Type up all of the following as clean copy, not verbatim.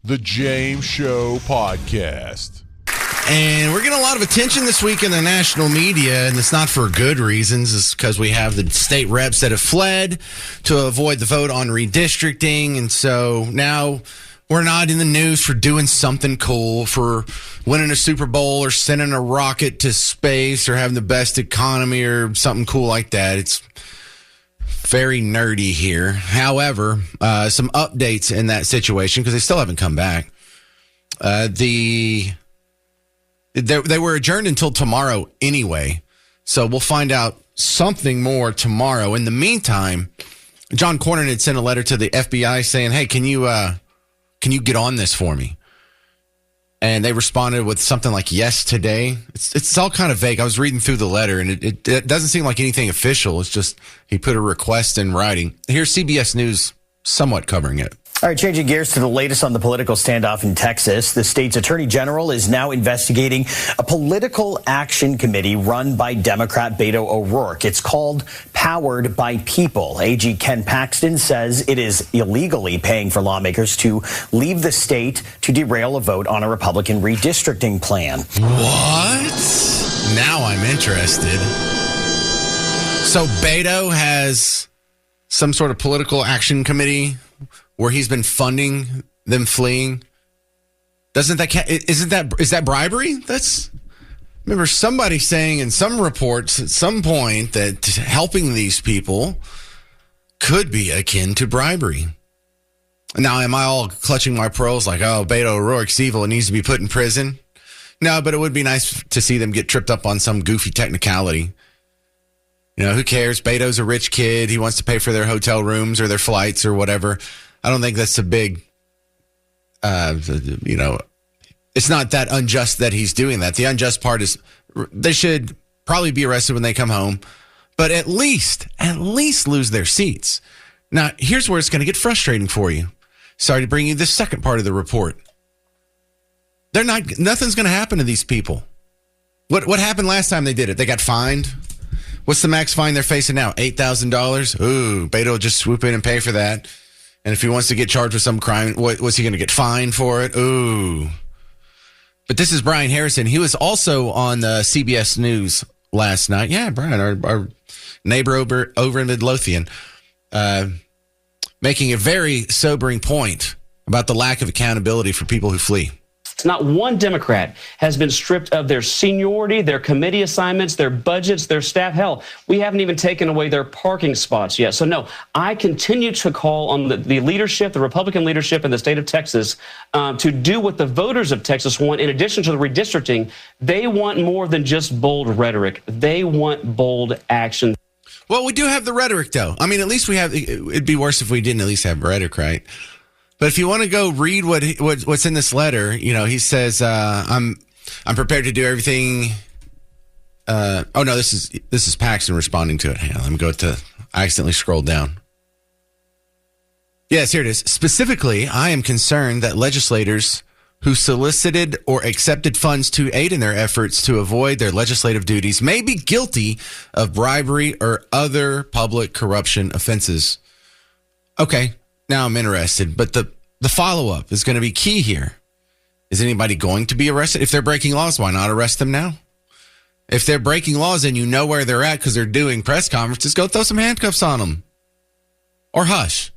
The James Show Podcast. And we're getting a lot of attention this week in the national media, and it's not for good reasons. It's because we have the state reps that have fled to avoid the vote on redistricting. And so now we're not in the news for doing something cool, for winning a Super Bowl or sending a rocket to space or having the best economy or something cool like that. It's very nerdy here. However, some updates in that situation because they still haven't come back. They were adjourned until tomorrow anyway, so we'll find out something more tomorrow. In the meantime, John Cornyn had sent a letter to the FBI saying, "Hey, can you get on this for me?" And they responded with something like "yes today." It's all kind of vague. I was reading through the letter, and it doesn't seem like anything official. It's just he put a request in writing. Here's CBS News somewhat covering it. All right, changing gears to the latest on the political standoff in Texas. The state's attorney general is now investigating a political action committee run by Democrat Beto O'Rourke. It's called Powered by People. AG Ken Paxton says it is illegally paying for lawmakers to leave the state to derail a vote on a Republican redistricting plan. What? Now I'm interested. So Beto has some sort of political action committee where he's been funding them fleeing. Is that bribery? Remember somebody saying in some reports at some point that helping these people could be akin to bribery. Now, am I all clutching my pearls like, oh, Beto O'Rourke's evil and needs to be put in prison? No, but it would be nice to see them get tripped up on some goofy technicality. You know, who cares? Beto's a rich kid. He wants to pay for their hotel rooms or their flights or whatever. I don't think that's a big, it's not that unjust that he's doing that. The unjust part is they should probably be arrested when they come home, but at least lose their seats. Now, here's where it's going to get frustrating for you. Sorry to bring you the second part of the report. Nothing's going to happen to these people. What happened last time they did it? They got fined. What's the max fine they're facing now? $8,000? Ooh, Beto will just swoop in and pay for that. And if he wants to get charged with some crime, what's he going to get fined for it? Ooh. But this is Brian Harrison. He was also on CBS News last night. Yeah, Brian, our neighbor over in Midlothian, making a very sobering point about the lack of accountability for people who flee. Not one Democrat has been stripped of their seniority, their committee assignments, their budgets, their staff. Hell, we haven't even taken away their parking spots yet. So, no, I continue to call on the leadership, the Republican leadership in the state of Texas, to do what the voters of Texas want. In addition to the redistricting, they want more than just bold rhetoric. They want bold action. Well, we do have the rhetoric, though. I mean, at least we have. It'd be worse if we didn't at least have rhetoric, right? But if you want to go read what's in this letter, you know, he says, I'm prepared to do everything. This is Paxton responding to it. Hang on, let me go I accidentally scrolled down. Yes, here it is. Specifically, I am concerned that legislators who solicited or accepted funds to aid in their efforts to avoid their legislative duties may be guilty of bribery or other public corruption offenses. Okay. Now I'm interested, but the follow-up is going to be key here. Is anybody going to be arrested? If they're breaking laws, why not arrest them now? If they're breaking laws and you know where they're at because they're doing press conferences, go throw some handcuffs on them. Or hush.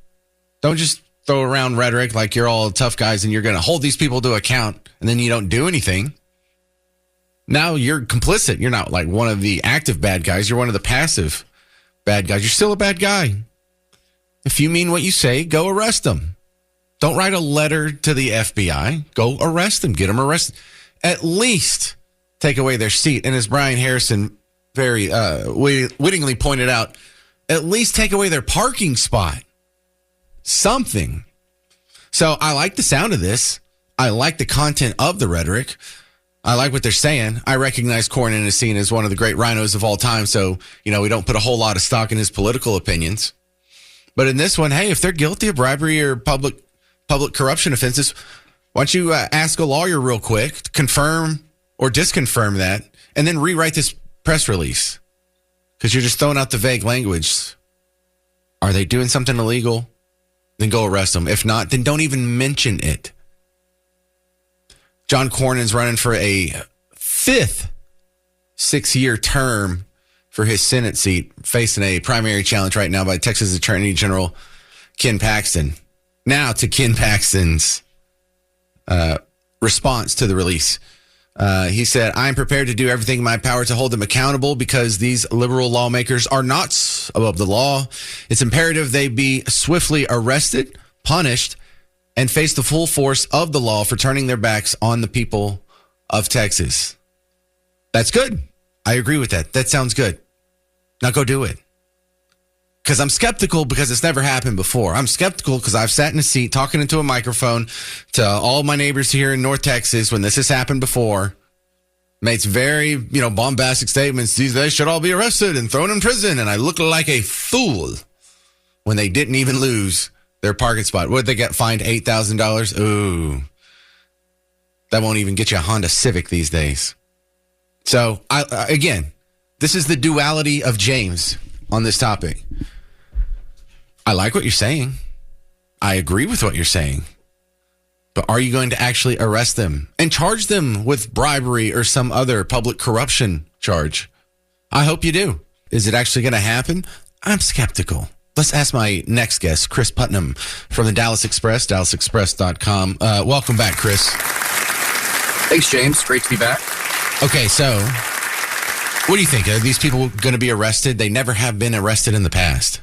Don't just throw around rhetoric like you're all tough guys and you're going to hold these people to account and then you don't do anything. Now you're complicit. You're not like one of the active bad guys. You're one of the passive bad guys. You're still a bad guy. If you mean what you say, go arrest them. Don't write a letter to the FBI. Go arrest them. Get them arrested. At least take away their seat. And as Brian Harrison very wittingly pointed out, at least take away their parking spot. Something. So I like the sound of this. I like the content of the rhetoric. I like what they're saying. I recognize Cornyn is seen as one of the great rhinos of all time. So, you know, we don't put a whole lot of stock in his political opinions. But in this one, hey, if they're guilty of bribery or public corruption offenses, why don't you ask a lawyer real quick to confirm or disconfirm that and then rewrite this press release? Because you're just throwing out the vague language. Are they doing something illegal? Then go arrest them. If not, then don't even mention it. John Cornyn's running for a fifth 6-year term for his Senate seat, facing a primary challenge right now by Texas Attorney General Ken Paxton. Now to Ken Paxton's response to the release. He said, I am prepared to do everything in my power to hold them accountable because these liberal lawmakers are not above the law. It's imperative they be swiftly arrested, punished, and face the full force of the law for turning their backs on the people of Texas. That's good. I agree with that. That sounds good. Now go do it. Because I'm skeptical because it's never happened before. I'm skeptical because I've sat in a seat talking into a microphone to all my neighbors here in North Texas when this has happened before. Makes very, bombastic statements. They should all be arrested and thrown in prison. And I look like a fool when they didn't even lose their parking spot. What did they get fined? $8,000? Ooh. That won't even get you a Honda Civic these days. So, again, this is the duality of James on this topic. I like what you're saying. I agree with what you're saying. But are you going to actually arrest them and charge them with bribery or some other public corruption charge? I hope you do. Is it actually going to happen? I'm skeptical. Let's ask my next guest, Chris Putnam from the Dallas Express, dallasexpress.com. Welcome back, Chris. Thanks, James. Great to be back. Okay, so what do you think? Are these people going to be arrested? They never have been arrested in the past.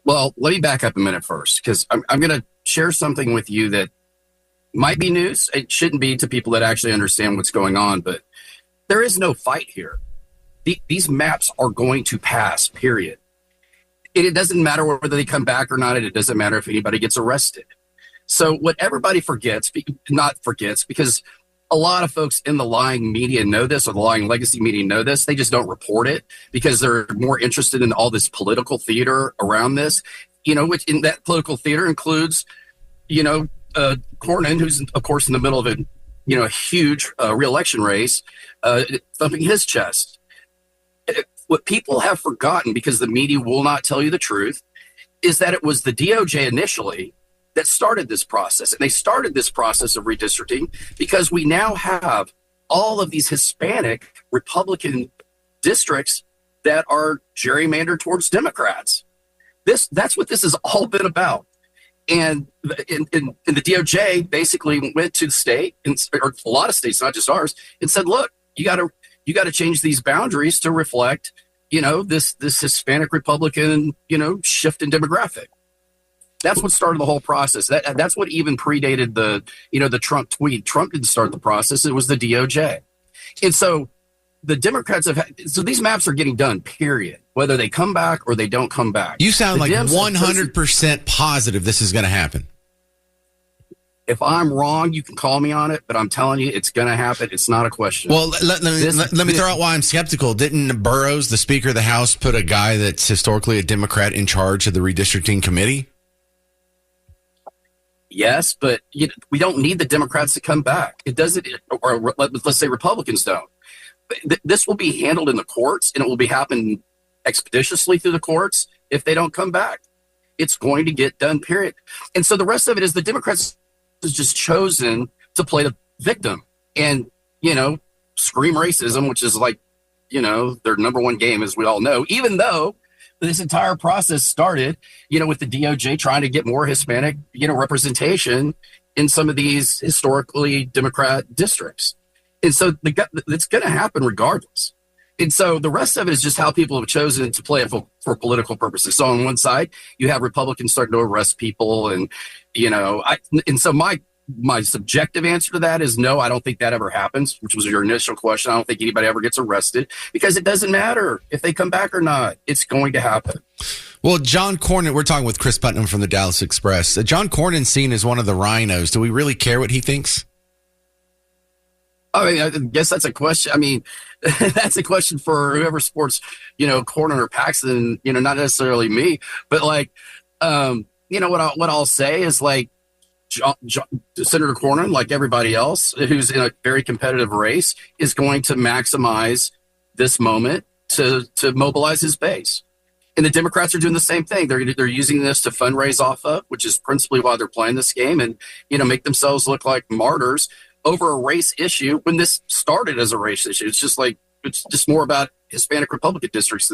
Well, let me back up a minute first, because I'm going to share something with you that might be news. It shouldn't be to people that actually understand what's going on, but there is no fight here. These maps are going to pass, period. It doesn't matter whether they come back or not. It doesn't matter if anybody gets arrested. So what everybody not forgets, because a lot of folks in the lying media know this, or the lying legacy media know this. They just don't report it because they're more interested in all this political theater around this, which in that political theater includes, Cornyn, who's, of course, in the middle of a huge re-election race, thumping his chest. What people have forgotten, because the media will not tell you the truth, is that it was the DOJ initially that started this process. And they started this process of redistricting because we now have all of these Hispanic Republican districts that are gerrymandered towards Democrats. That's what this has all been about. And the DOJ basically went to the state, or a lot of states, not just ours, and said, look, you got to change these boundaries to reflect, this Hispanic Republican, shift in demographic. That's what started the whole process. That's what even predated the Trump tweet. Trump didn't start the process. It was the DOJ. And so the Democrats so these maps are getting done, period, whether they come back or they don't come back. You sound like 100% positive this is going to happen. If I'm wrong, you can call me on it, but I'm telling you, it's going to happen. It's not a question. Well, let me throw out why I'm skeptical. Didn't Burrows, the Speaker of the House, put a guy that's historically a Democrat in charge of the redistricting committee? Yes, but we don't need the Democrats to come back. It doesn't, or let's say Republicans don't. This will be handled in the courts, and it will be happening expeditiously through the courts if they don't come back. It's going to get done, period. And so the rest of it is the Democrats has just chosen to play the victim and, scream racism, which is like, their number one game, as we all know, even though this entire process started, with the DOJ trying to get more Hispanic, representation in some of these historically Democrat districts. And so it's going to happen regardless. And so the rest of it is just how people have chosen to play it for political purposes. So on one side, you have Republicans starting to arrest people. And, so my subjective answer to that is no, I don't think that ever happens, which was your initial question. I don't think anybody ever gets arrested because it doesn't matter if they come back or not. It's going to happen. Well, John Cornyn, we're talking with Chris Putnam from the Dallas Express. John Cornyn's seen as one of the rhinos. Do we really care what he thinks? I guess that's a question. That's a question for whoever supports, Cornyn or Paxton, not necessarily me, but what I'll say is Senator Cornyn, like everybody else who's in a very competitive race, is going to maximize this moment to mobilize his base. And the Democrats are doing the same thing. They're using this to fundraise off of, which is principally why they're playing this game, and make themselves look like martyrs over a race issue when this started as a race issue. It's just more about Hispanic Republican districts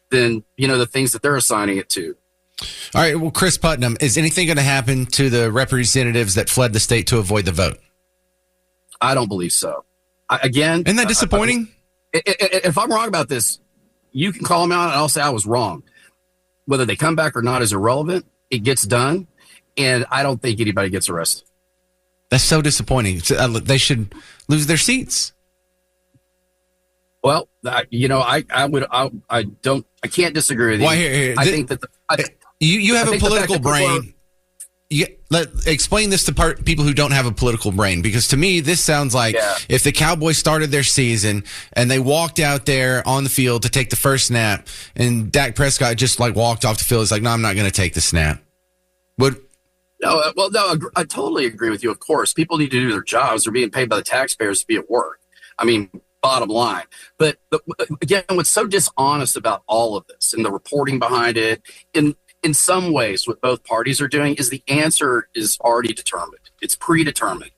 than the things that they're assigning it to. All right. Well, Chris Putnam, is anything going to happen to the representatives that fled the state to avoid the vote? I don't believe so. Isn't that disappointing? If I'm wrong about this, you can call me out and I'll say I was wrong. Whether they come back or not is irrelevant. It gets done, and I don't think anybody gets arrested. That's so disappointing. They should lose their seats. Well, I can't disagree with you. Well, I think that you have a political brain. Explain this to people who don't have a political brain, because to me, this sounds like if the Cowboys started their season and they walked out there on the field to take the first snap and Dak Prescott just walked off the field. It's like, no, I'm not going to take the snap. No, I totally agree with you. Of course, people need to do their jobs. They're being paid by the taxpayers to be at work. I mean, bottom line. But again, what's so dishonest about all of this and the reporting behind it, in some ways, what both parties are doing is the answer is already determined. It's predetermined,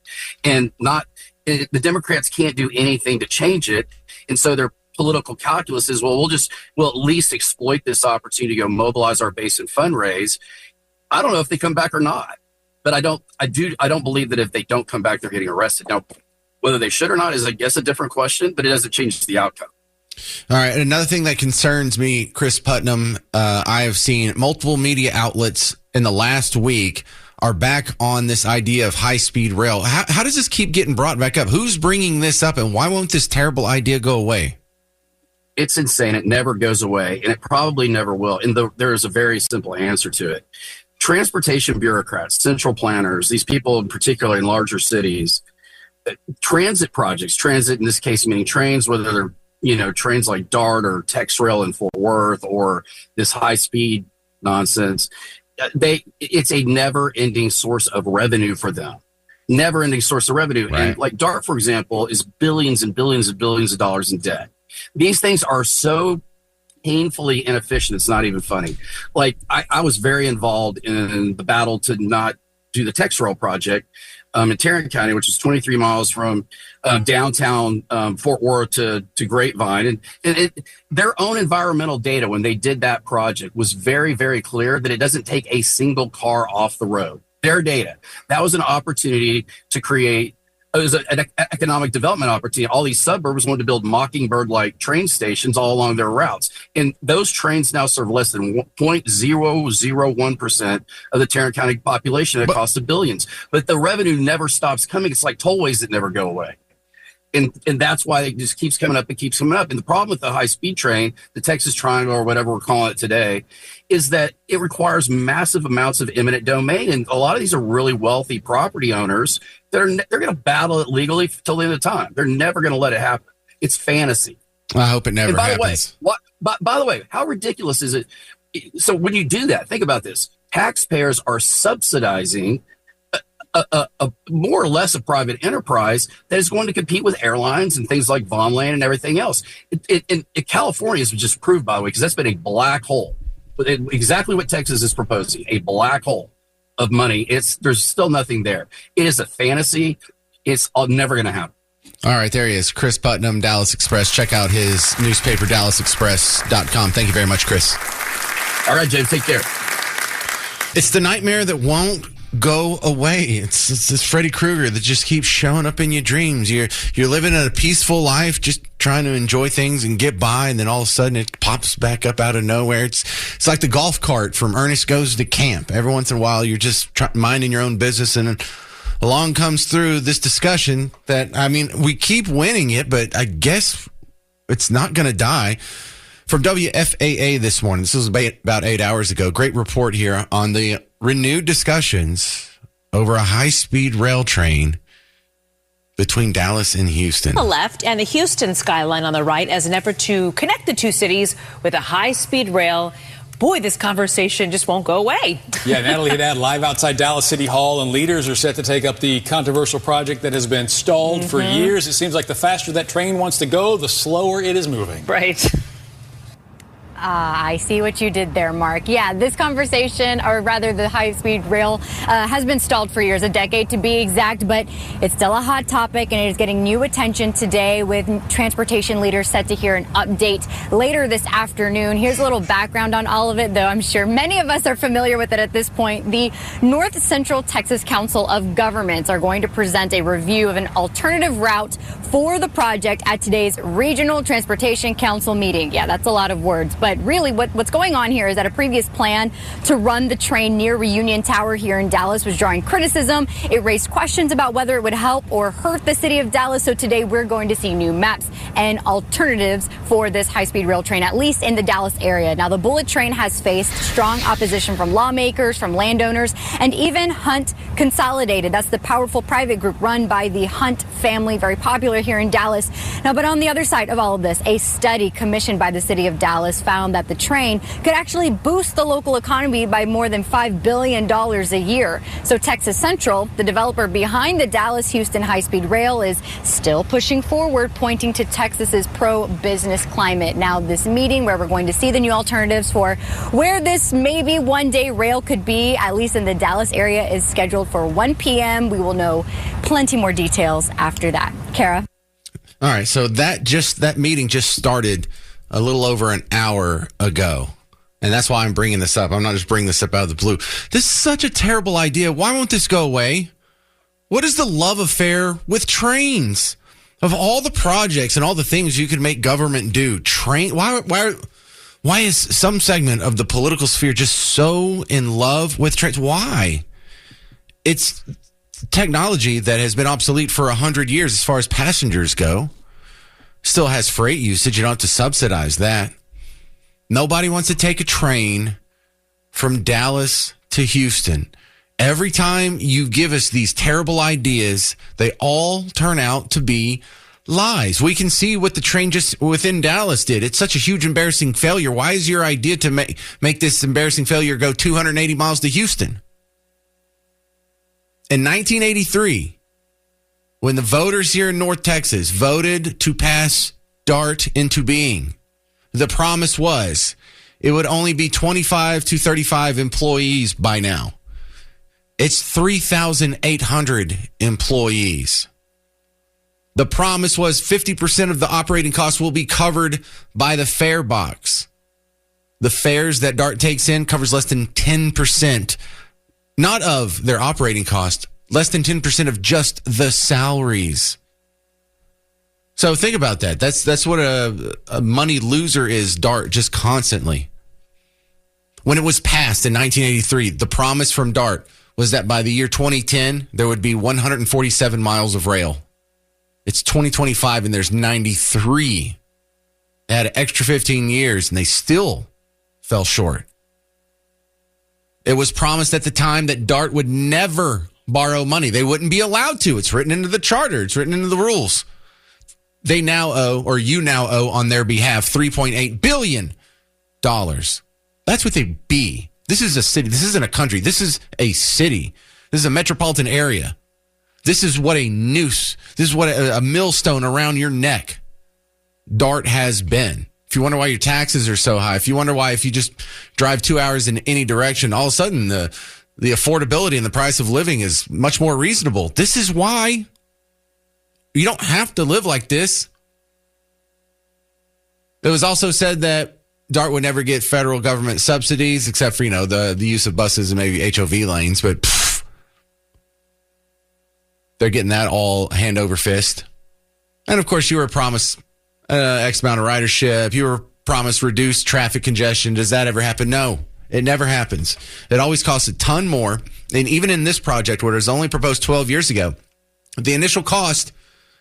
and the Democrats can't do anything to change it. And so their political calculus is, we'll at least exploit this opportunity to go mobilize our base and fundraise. I don't know if they come back or not, but I don't believe that if they don't come back, they're getting arrested. Now, whether they should or not is, I guess, a different question, but it doesn't change the outcome. All right. Another thing that concerns me, Chris Putnam, I have seen multiple media outlets in the last week are back on this idea of high-speed rail. How does this keep getting brought back up? Who's bringing this up, and why won't this terrible idea go away? It's insane. It never goes away, and it probably never will. And there is a very simple answer to it. Transportation bureaucrats, central planners, these people in particular in larger cities, transit projects, transit in this case meaning trains, whether they're trains like DART or TexRail in Fort Worth or this high-speed nonsense, it's a never-ending source of revenue for them. Never-ending source of revenue. Right. And like DART, for example, is billions and billions and billions of dollars in debt. These things are so painfully inefficient, it's not even funny. Like, I was very involved in the battle to not do the TexRail project in Tarrant County, which is 23 miles from downtown Fort Worth to Grapevine. And their own environmental data when they did that project was very, very clear that it doesn't take a single car off the road. Their data. That was an opportunity to create, it was an economic development opportunity. All these suburbs wanted to build Mockingbird-like train stations all along their routes. And those trains now serve less than 0.001% of the Tarrant County population at a cost of billions. But the revenue never stops coming. It's like tollways that never go away. And that's why it just keeps coming up and keeps coming up. And the problem with the high-speed train, the Texas Triangle or whatever we're calling it today, is that it requires massive amounts of eminent domain. And a lot of these are really wealthy property owners that they're going to battle it legally till the end of time. They're never going to let it happen. It's fantasy. I hope it never happens. By the way, how ridiculous is it? So when you do that, think about this. Taxpayers are subsidizing a more or less a private enterprise that is going to compete with airlines and things like Von Lane and everything else. California has just proved, by the way, because that's been a black hole. But exactly what Texas is proposing, a black hole of money. There's still nothing there. It is a fantasy. It's never going to happen. All right, there he is, Chris Putnam, Dallas Express. Check out his newspaper, DallasExpress.com. Thank you very much, Chris. All right, James, take care. It's the nightmare that won't go away. It's this Freddy Krueger that just keeps showing up in your dreams. You're living a peaceful life, just trying to enjoy things and get by, and then all of a sudden it pops back up out of nowhere. It's like the golf cart from Ernest Goes to Camp. Every once in a while you're just minding your own business, and along comes through this discussion that, I mean, we keep winning it, but I guess it's not going to die. From WFAA this morning, this was about 8 hours ago, great report here on the renewed discussions over a high-speed rail train between Dallas and Houston. On the left and the Houston skyline on the right as an effort to connect the two cities with a high-speed rail. Boy, this conversation just won't go away. Yeah, Natalie Haddad live outside Dallas City Hall, and leaders are set to take up the controversial project that has been stalled for years. It seems like the faster that train wants to go, the slower it is moving. Right. I see what you did there, Mark. Yeah, this conversation, or rather the high-speed rail, has been stalled for years, a decade to be exact, but it's still a hot topic, and it is getting new attention today with transportation leaders set to hear an update later this afternoon. Here's a little background on all of it, though I'm sure many of us are familiar with it at this point. The North Central Texas Council of Governments are going to present a review of an alternative route for the project at today's Regional Transportation Council meeting. Yeah, that's a lot of words, but really what's going on here is that a previous plan to run the train near Reunion Tower here in Dallas was drawing criticism. It raised questions about whether it would help or hurt the city of Dallas. So today we're going to see new maps and alternatives for this high-speed rail train, at least in the Dallas area. Now, the bullet train has faced strong opposition from lawmakers, from landowners, and even Hunt Consolidated. That's the powerful private group run by the Hunt family, very popular here in Dallas. Now, but on the other side of all of this, a study commissioned by the city of Dallas found that the train could actually boost the local economy by more than $5 billion a year. So Texas Central, the developer behind the Dallas-Houston high-speed rail, is still pushing forward, pointing to Texas's pro-business climate. Now, this meeting where we're going to see the new alternatives for where this maybe one-day rail could be, at least in the Dallas area, is scheduled for 1 p.m. We will know plenty more details after that. Kara? All right, so that meeting just started a little over an hour ago. And that's why I'm bringing this up. I'm not just bringing this up out of the blue. This is such a terrible idea. Why won't this go away? What is the love affair with trains? Of all the projects and all the things you could make government do, why is some segment of the political sphere just so in love with trains? Why? It's technology that has been obsolete for 100 years as far as passengers go. Still has freight usage. You don't have to subsidize that. Nobody wants to take a train from Dallas to Houston. Every time you give us these terrible ideas, they all turn out to be lies. We can see what the train just within Dallas did. It's such a huge, embarrassing failure. Why is your idea to make this embarrassing failure go 280 miles to Houston? In 1983, when the voters here in North Texas voted to pass DART into being, the promise was it would only be 25 to 35 employees by now. It's 3,800 employees. The promise was 50% of the operating costs will be covered by the fare box. The fares that DART takes in covers less than 10%, not of their operating cost, less than 10% of just the salaries. So think about that. That's what a money loser is, DART, just constantly. When it was passed in 1983, the promise from DART was that by the year 2010, there would be 147 miles of rail. It's 2025 and there's 93. They had an extra 15 years and they still fell short. It was promised at the time that DART would never borrow money. They wouldn't be allowed to. It's written into the charter. It's written into the rules. They now owe, or you now owe on their behalf, $3.8 billion. That's with a B. This is a city. This isn't a country. This is a city. This is a metropolitan area. This is what a noose, this is what a millstone around your neck DART has been. If you wonder why your taxes are so high, if you wonder why if you just drive 2 hours in any direction, all of a sudden the affordability and the price of living is much more reasonable. This is why. You don't have to live like this. It was also said that DART would never get federal government subsidies except for, the use of buses and maybe HOV lanes, but they're getting that all hand over fist. And of course, you were promised X amount of ridership. You were promised reduced traffic congestion. Does that ever happen? No, it never happens. It always costs a ton more. And even in this project, where it was only proposed 12 years ago, the initial cost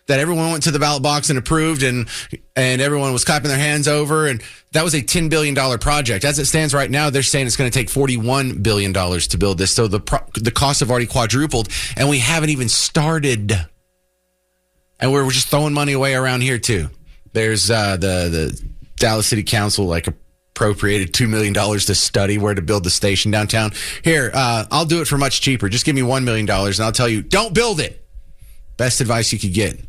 that everyone went to the ballot box and approved and everyone was clapping their hands over, and that was a $10 billion project. As it stands right now, they're saying it's going to take $41 billion to build this. So the costs have already quadrupled, and we haven't even started. And we're just throwing money away around here, too. There's the Dallas City Council, appropriated $2 million to study where to build the station downtown. Here, I'll do it for much cheaper. Just give me $1 million, and I'll tell you, don't build it. Best advice you could get.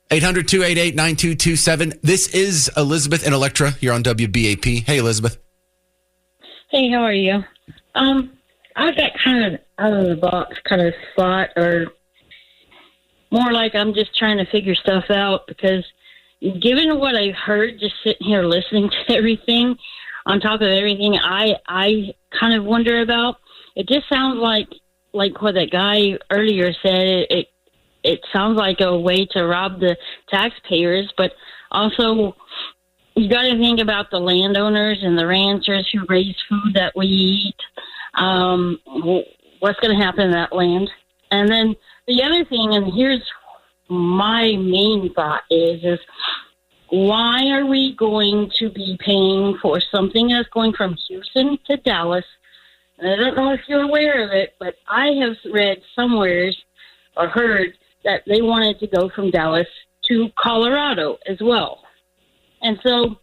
800-288-9227. This is Elizabeth and Electra. You're on WBAP. Hey, Elizabeth. Hey, how are you? I got kind of out of the box kind of thought, or more like I'm just trying to figure stuff out, because given what I've heard just sitting here listening to everything, on top of everything I kind of wonder about, it just sounds like what that guy earlier said. It sounds like a way to rob the taxpayers, but also you got to think about the landowners and the ranchers who raise food that we eat. What's going to happen to that land? And then the other thing, and here's my main thought is why are we going to be paying for something that's going from Houston to Dallas? And I don't know if you're aware of it, but I have read somewhere or heard that they wanted to go from Dallas to Colorado as well. And so...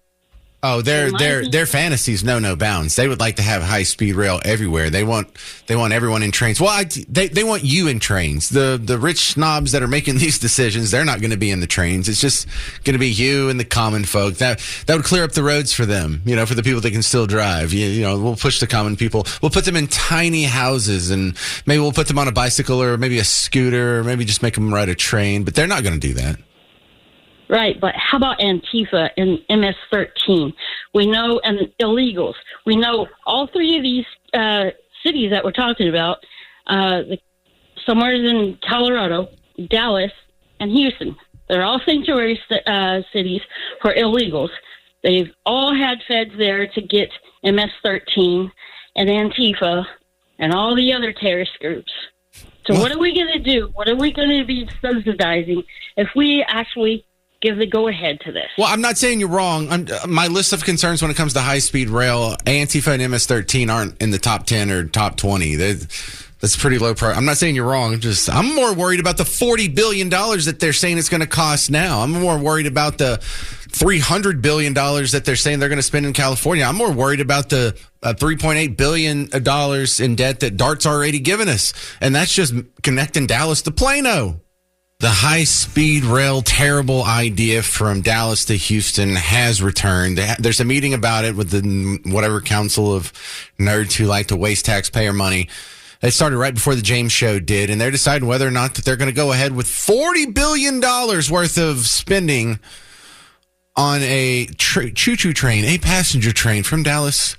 Oh, their fantasies know no bounds. They would like to have high-speed rail everywhere. They want everyone in trains. Well, they want you in trains. The rich snobs that are making these decisions, they're not going to be in the trains. It's just going to be you and the common folk. That would clear up the roads for them, for the people that can still drive. We'll push the common people. We'll put them in tiny houses, and maybe we'll put them on a bicycle or maybe a scooter, or maybe just make them ride a train. But they're not going to do that. Right, but how about Antifa and MS-13? We know, and illegals. We know all three of these cities that we're talking about, somewhere in Colorado, Dallas, and Houston. They're all sanctuary cities for illegals. They've all had feds there to get MS-13 and Antifa and all the other terrorist groups. So what are we going to do? What are we going to be subsidizing if we actually give the go-ahead to this? Well, I'm not saying you're wrong. My list of concerns when it comes to high-speed rail, Antifa and MS-13 aren't in the top 10 or top 20. That's pretty low price. I'm not saying you're wrong. I'm more worried about the $40 billion that they're saying it's going to cost now. I'm more worried about the $300 billion that they're saying they're going to spend in California. I'm more worried about the $3.8 billion in debt that DART's already given us. And that's just connecting Dallas to Plano. The high-speed rail terrible idea from Dallas to Houston has returned. There's a meeting about it with the whatever council of nerds who like to waste taxpayer money. It started right before the James Show did, and they're deciding whether or not that they're going to go ahead with $40 billion worth of spending on a choo-choo train, a passenger train from Dallas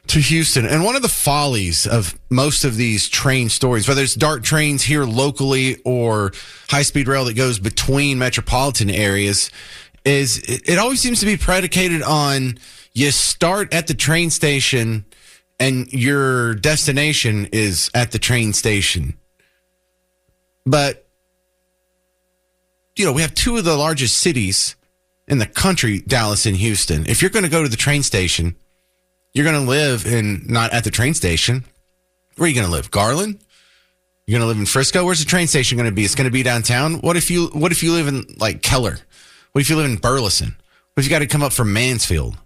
to Houston. And one of the follies of most of these train stories, whether it's DART trains here locally or high-speed rail that goes between metropolitan areas, is it always seems to be predicated on you start at the train station and your destination is at the train station. But, we have two of the largest cities in the country, Dallas and Houston. If you're going to go to the train station, you're going to live not at the train station. Where are you going to live? Garland? You're going to live in Frisco? Where's the train station going to be? It's going to be downtown. What if you live in Keller? What if you live in Burleson? What if you got to come up from Mansfield?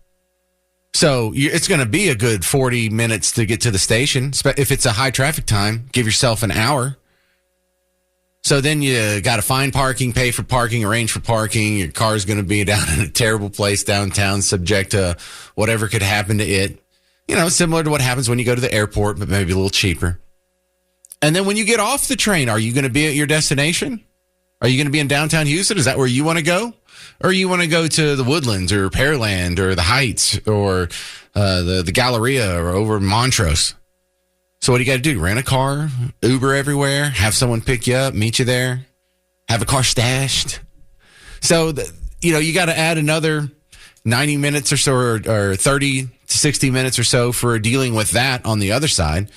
So it's going to be a good 40 minutes to get to the station. If it's a high traffic time, give yourself an hour. So then you got to find parking, pay for parking, arrange for parking. Your car's going to be down in a terrible place downtown, subject to whatever could happen to it. Similar to what happens when you go to the airport, but maybe a little cheaper. And then when you get off the train, are you going to be at your destination? Are you going to be in downtown Houston? Is that where you want to go? Or you want to go to the Woodlands or Pearland or the Heights or the Galleria or over Montrose? So what do you got to do? Rent a car, Uber everywhere, have someone pick you up, meet you there, have a car stashed. So, you got to add another 90 minutes or so, or 30 to 60 minutes or so for dealing with that on the other side.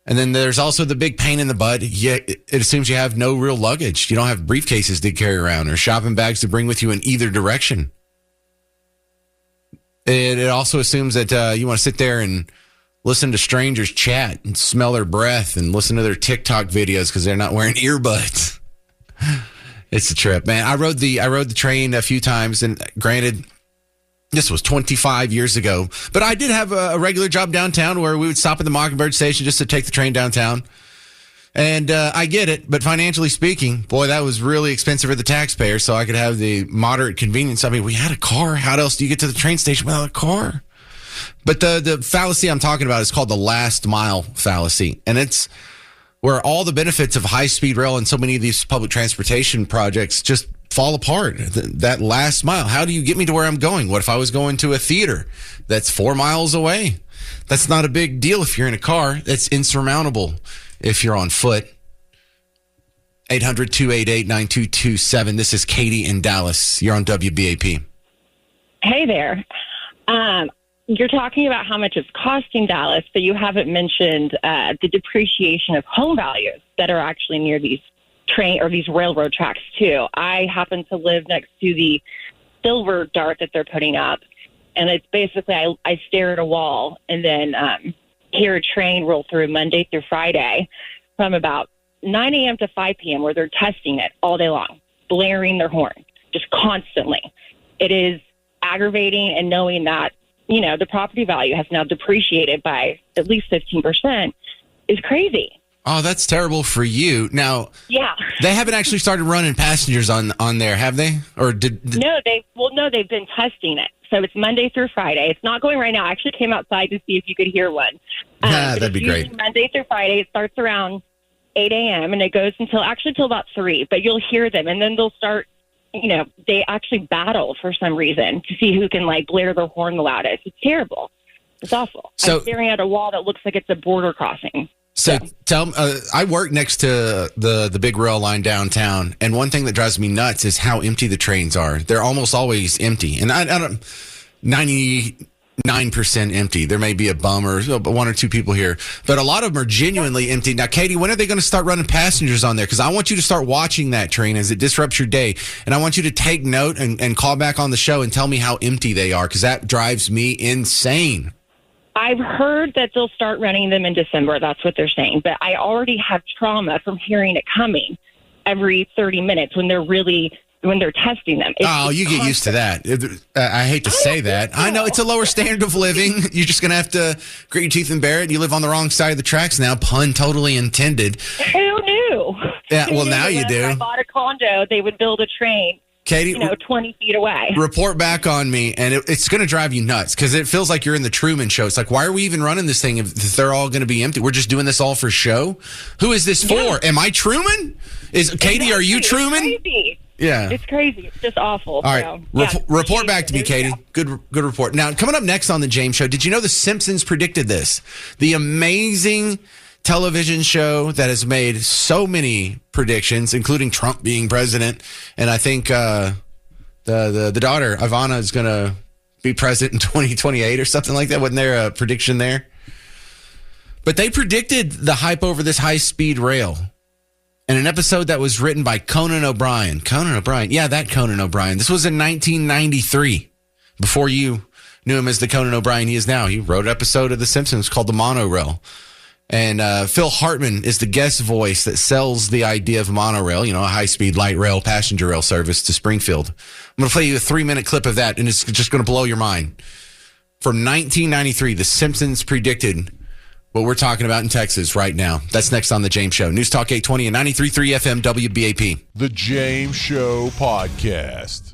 And then there's also the big pain in the butt. It assumes you have no real luggage. You don't have briefcases to carry around or shopping bags to bring with you in either direction. It also assumes that you want to sit there and listen to strangers chat and smell their breath and listen to their TikTok videos because they're not wearing earbuds. It's a trip, man. I rode the train a few times, and granted, this was 25 years ago, but I did have a regular job downtown where we would stop at the Mockingbird station just to take the train downtown. And I get it, but financially speaking, boy, that was really expensive for the taxpayer, so I could have the moderate convenience. I mean, we had a car. How else do you get to the train station without a car? But the fallacy I'm talking about is called the last mile fallacy, and it's where all the benefits of high-speed rail and so many of these public transportation projects just fall apart. That last mile. How do you get me to where I'm going? What if I was going to a theater that's 4 miles away? That's not a big deal if you're in a car. That's insurmountable if you're on foot. 800-288-9227. This is Katie in Dallas. You're on WBAP. Hey there. You're talking about how much it's costing Dallas, but you haven't mentioned the depreciation of home values that are actually near these train or these railroad tracks too. I happen to live next to the silver dart that they're putting up, and it's basically I stare at a wall and then hear a train roll through Monday through Friday from about 9 a.m. to 5 p.m. where they're testing it all day long, blaring their horn just constantly. It is aggravating, and knowing that, you know, the property value has now depreciated by at least 15% is crazy. Oh, that's terrible for you. Now, yeah, they haven't actually started running passengers on there, have they? Or did No, they've been testing it. So it's Monday through Friday. It's not going right now. I actually came outside to see if you could hear one. That'd be great. Monday through Friday. It starts around 8 a.m. and it goes until about 3. But you'll hear them, and then they'll start. You know, they actually battle for some reason to see who can blare their horn the loudest. It's terrible. It's awful. So, I'm staring at a wall that looks like it's a border crossing. So I work next to the big rail line downtown, and one thing that drives me nuts is how empty the trains are. They're almost always empty, and I don't 99% empty. There may be a bum or one or two people here, but a lot of them are genuinely empty. Now, Katie, when are they going to start running passengers on there? Because I want you to start watching that train as it disrupts your day, and I want you to take note and call back on the show and tell me how empty they are, because that drives me insane. I've heard that they'll start running them in December. That's what they're saying. But I already have trauma from hearing it coming every 30 minutes when they're testing them. You get used to that. I hate to say that. I know it's a lower standard of living. You're just going to have to grit your teeth and bear it. You live on the wrong side of the tracks now. Pun totally intended. Who knew? Yeah, well, now you do. When I bought a condo, they would build a train, Katie, 20 feet away. Report back on me, and it's going to drive you nuts, because it feels like you're in the Truman Show. It's like, why are we even running this thing if they're all going to be empty? We're just doing this all for show? Who is this for? Am I Truman? Katie, are you Truman? It's crazy. Yeah. It's crazy. It's just awful. All right. Report back to me, Katie. Good report. Now, coming up next on The James Show, did you know The Simpsons predicted this? The amazing television show that has made so many predictions, including Trump being president. And I think the daughter, Ivana, is going to be president in 2028 or something like that. Wasn't there a prediction there? But they predicted the hype over this high-speed rail in an episode that was written by Conan O'Brien. Yeah, that Conan O'Brien. This was in 1993, before you knew him as the Conan O'Brien he is now. He wrote an episode of The Simpsons called The Monorail. And Phil Hartman is the guest voice that sells the idea of monorail, a high-speed light rail, passenger rail service to Springfield. I'm going to play you a 3-minute clip of that, and it's just going to blow your mind. From 1993, The Simpsons predicted what we're talking about in Texas right now. That's next on The James Show. News Talk 820 and 93.3 FM WBAP. The James Show Podcast.